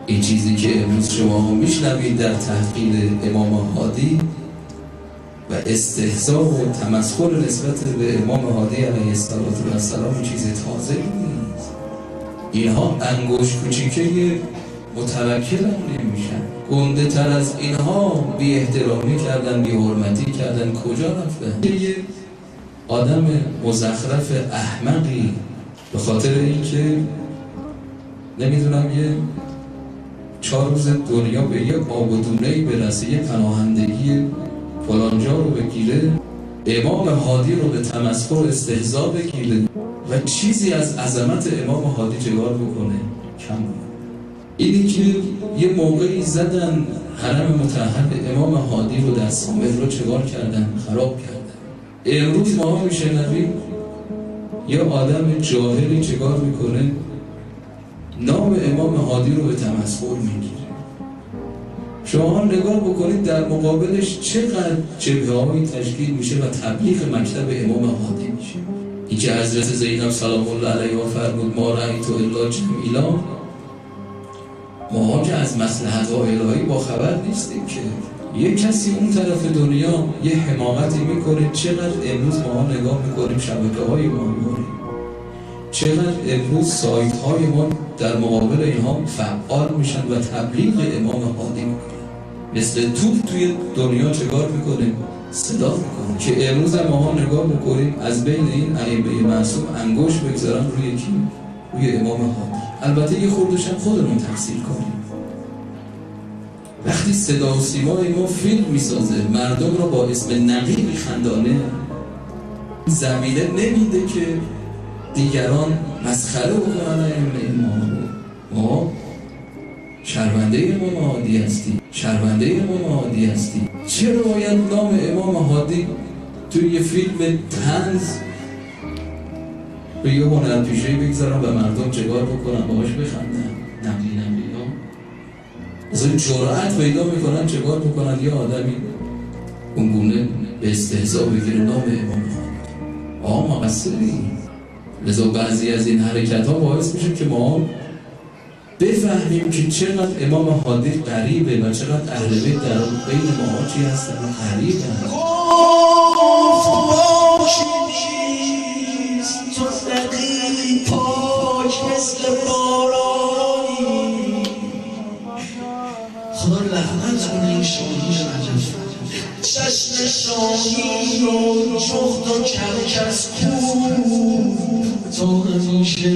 این چیزی که امروز شما میشنوید در تحقیر امام هادی و استهزاء و تمسخر نسبت به امام هادی علیه السلام چیز تازه نیست. اینها انگشت کوچیکه متوکل هم نمیشن. گنده تر از اینها بی احترامی کردن، بی حرمتی کردن، کجا رفتن؟ یه آدم مزخرف احمقی به خاطر اینکه نمیدونم یه 4 روز دنیا به یه آب و دونه‌ای برسه، یه پناهندگی فلانجا رو بگیره، امام هادی رو به تمسخر و استهزاء بگیره و چیزی از عظمت امام هادی جلوه بکنه کم. اینی که یه موقعی زدن حرم مطهر امام هادی رو در سامر رو چگار کردن، خراب کردن. امروز ما میشنویم یه آدم جاهلی چگار میکنه، نام امام هادی رو به تمسخر میگیره. شما نگاه بکنید در مقابلش چقدر جبهه‌هایی تشکیل میشه و تبلیغ مکتب امام هادی میشه. این که حضرت زینب سلام الله علیها فرمود ما رأیت الا جمیلا، ما که از مصلحت‌های الهی با خبر نیستیم که یه کسی اون طرف دنیا یه حماقتی میکنه. چقدر امروز ما نگاه میکنیم شبکه‌های ما میکنیم، چقدر امروز سایت‌های ما در مقابل اینها فعال میشن و تبلیغ امام هادی میکنن. مثل توپ توی دنیا چگار میکنه؟ صدا میکنه. که امروز ما نگاه بکنیم از بین این ائمه معصوم انگشت بگذارن روی کی؟ روی امام هادی. البته یه خوردش هم خودمون تفسیر کنیم. وقتی صدا و سیمای ما فیلم میسازه مردم رو با اسم نقیب خندانه، زمینه نمیده که دیگران مسخره بکنن امام. ما شهرونده امام هادی هستی، شهرونده امام هادی هستی. چرا باید نام امام هادی توی یه فیلم طنز به یه هنرپیشه‌ای بگذارن و مردم چگار بکنن باهاش بخندن؟ نقلی ها اصلا جرأت پیدا میکنن چگار بکنن یه آدمی اونگونه به استهزاء بگیره نام امام هادی. مقصریم. لذا بعضی از این حرکت ها باعث میشه که ما بفهمیم که چقدر امام هادی غریبه و چقدر اهل بیت در بین ما چی هستن و غریبه. تو نقی پاک مثل بارانی، خدا لعنت کنه این شاهی رجب. چشم شاهی رو جغد و کرکس کو، تو همیشه